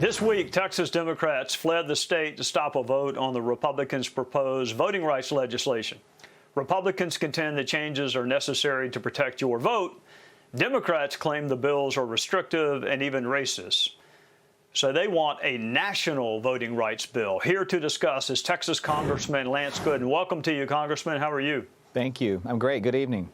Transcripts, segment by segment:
This week, Texas Democrats fled the state to stop a vote on the Republicans' proposed voting rights legislation. Republicans contend the changes are necessary to protect your vote. Democrats claim the bills are restrictive and even racist. So they want a national voting rights bill. Here to discuss is Texas Congressman Lance Gooden. Welcome to you, Congressman. How are you? Thank you. I'm great. Good evening.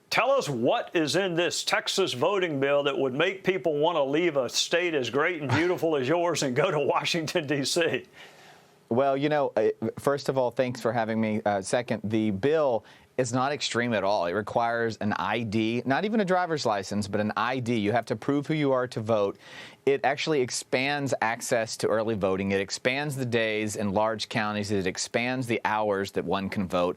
Tell us what is in this Texas voting bill that would make people want to leave a state as great and beautiful as yours and go to Washington, D.C. Well, first of all, thanks for having me. Second, the bill is not extreme at all. It requires an ID, not even a driver's license, but an ID. You have to prove who you are to vote. It actually expands access to early voting. It expands the days in large counties. It expands the hours that one can vote.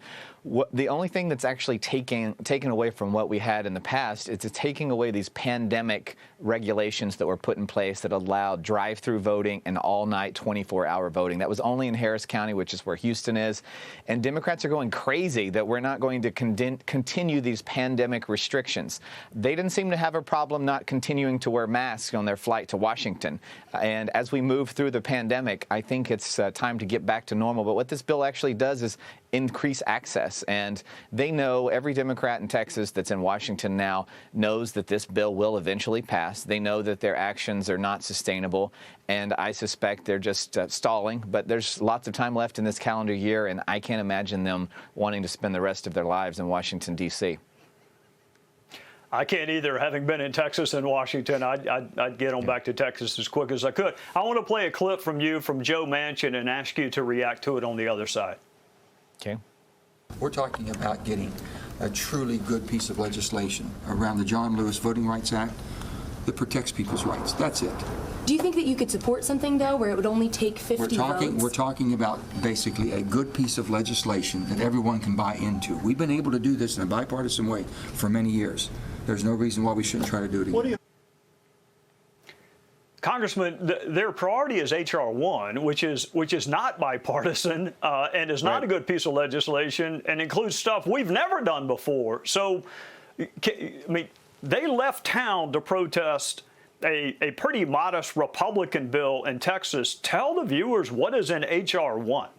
The only thing that's actually taken away from what we had in the past is it's taking away these pandemic regulations that were put in place that allowed drive-through voting and all-night 24-hour voting. That was only in Harris County, which is where Houston is. And Democrats are going crazy that we're not going to continue these pandemic restrictions. They didn't seem to have a problem not continuing to wear masks on their flight to Washington. And as we move through the pandemic, I think it's time to get back to normal. But what this bill actually does is increase access. And they know, every Democrat in Texas that's in Washington now knows that this bill will eventually pass. They know that their actions are not sustainable. And I suspect they're just stalling. But there's lots of time left in this calendar year, and I can't imagine them wanting to spend the rest of their lives in Washington, D.C. I can't either. Having been in Texas and Washington, I'd get on back to Texas as quick as I could. I want to play a clip from you from Joe Manchin and ask you to react to it on the other side. Okay. We're talking about getting a truly good piece of legislation around the John Lewis Voting Rights Act that protects people's rights. That's it. Do you think that you could support something, though, where it would only take 50 votes? We're talking about basically a good piece of legislation that everyone can buy into. We've been able to do this in a bipartisan way for many years. There's no reason why we shouldn't try to do it again. Congressman, their priority is H.R. 1, which is not bipartisan and is not a good piece of legislation and includes stuff we've never done before. So, I mean, they left town to protest a pretty modest Republican bill in Texas. Tell the viewers what is in H.R. 1.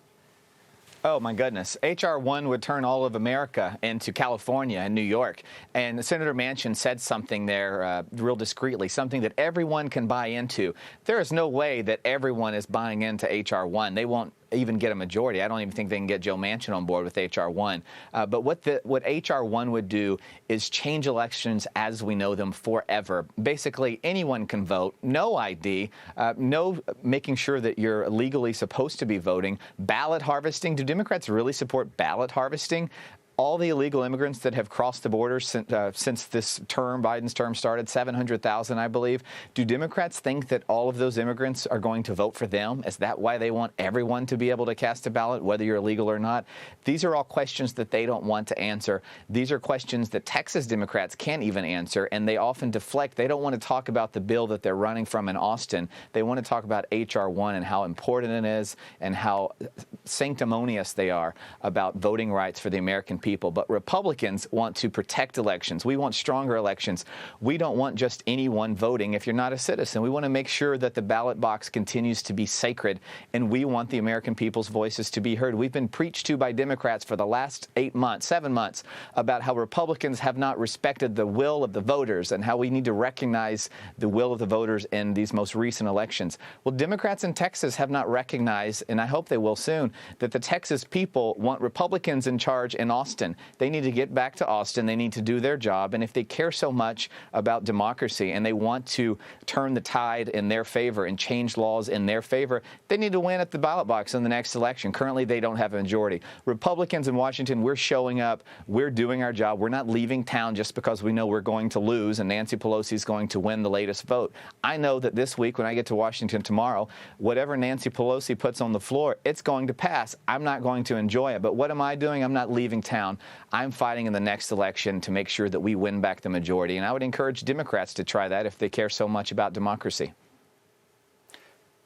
Oh, my goodness. H.R. 1 would turn all of America into California and New York. And Senator Manchin said something there real discreetly, something that everyone can buy into. There is no way that everyone is buying into H.R. 1. They won't even get a majority. I don't even think they can get Joe Manchin on board with H.R. 1. But what H.R. 1 would do is change elections as we know them forever. Basically, anyone can vote, no ID, no making sure that you're legally supposed to be voting. Ballot harvesting. Do Democrats really support ballot harvesting? All the illegal immigrants that have crossed the border since this term, Biden's term started, 700,000, I believe. Do Democrats think that all of those immigrants are going to vote for them? Is that why they want everyone to be able to cast a ballot, whether you're illegal or not? These are all questions that they don't want to answer. These are questions that Texas Democrats can't even answer, and they often deflect. They don't want to talk about the bill that they're running from in Austin. They want to talk about H.R. 1 and how important it is and how sanctimonious they are about voting rights for the American people. But Republicans want to protect elections. We want stronger elections. We don't want just anyone voting if you're not a citizen. We want to make sure that the ballot box continues to be sacred, and we want the American people's voices to be heard. We've been preached to by Democrats for the last 7 months, about how Republicans have not respected the will of the voters and how we need to recognize the will of the voters in these most recent elections. Well, Democrats in Texas have not recognized, and I hope they will soon, that the Texas people want Republicans in charge in Austin. They need to get back to Austin. They need to do their job. And if they care so much about democracy and they want to turn the tide in their favor and change laws in their favor, they need to win at the ballot box in the next election. Currently, they don't have a majority. Republicans in Washington, we're showing up. We're doing our job. We're not leaving town just because we know we're going to lose and Nancy Pelosi is going to win the latest vote. I know that this week, when I get to Washington tomorrow, whatever Nancy Pelosi puts on the floor, it's going to pass. I'm not going to enjoy it. But what am I doing? I'm not leaving town. I'm fighting in the next election to make sure that we win back the majority. And I would encourage Democrats to try that if they care so much about democracy.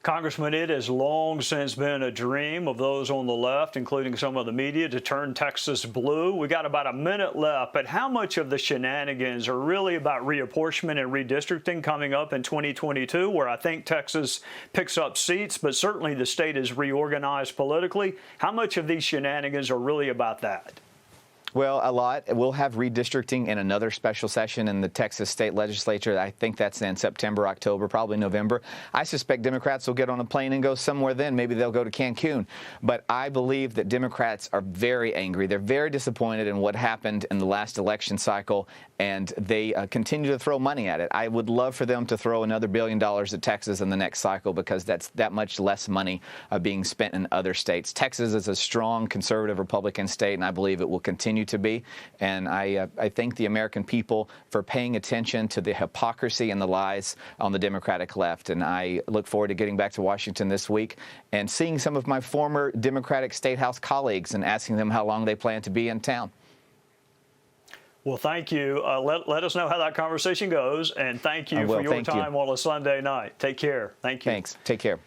Congressman, it has long since been a dream of those on the left, including some of the media, to turn Texas blue. We got about a minute left, but how much of the shenanigans are really about reapportionment and redistricting coming up in 2022, where I think Texas picks up seats, but certainly the state is reorganized politically? How much of these shenanigans are really about that? Well, a lot. We'll have redistricting in another special session in the Texas state legislature. I think that's in September, October, probably November. I suspect Democrats will get on a plane and go somewhere then. Maybe they'll go to Cancun. But I believe that Democrats are very angry. They're very disappointed in what happened in the last election cycle, and they continue to throw money at it. I would love for them to throw another $1 billion at Texas in the next cycle, because that's that much less money being spent in other states. Texas is a strong conservative Republican state, and I believe it will continue to be. And I thank the American people for paying attention to the hypocrisy and the lies on the Democratic left. And I look forward to getting back to Washington this week and seeing some of my former Democratic State House colleagues and asking them how long they plan to be in town. Well, thank you. Let us know how that conversation goes. And thank you for your time on a Sunday night. Take care. Thank you. Thanks. Take care.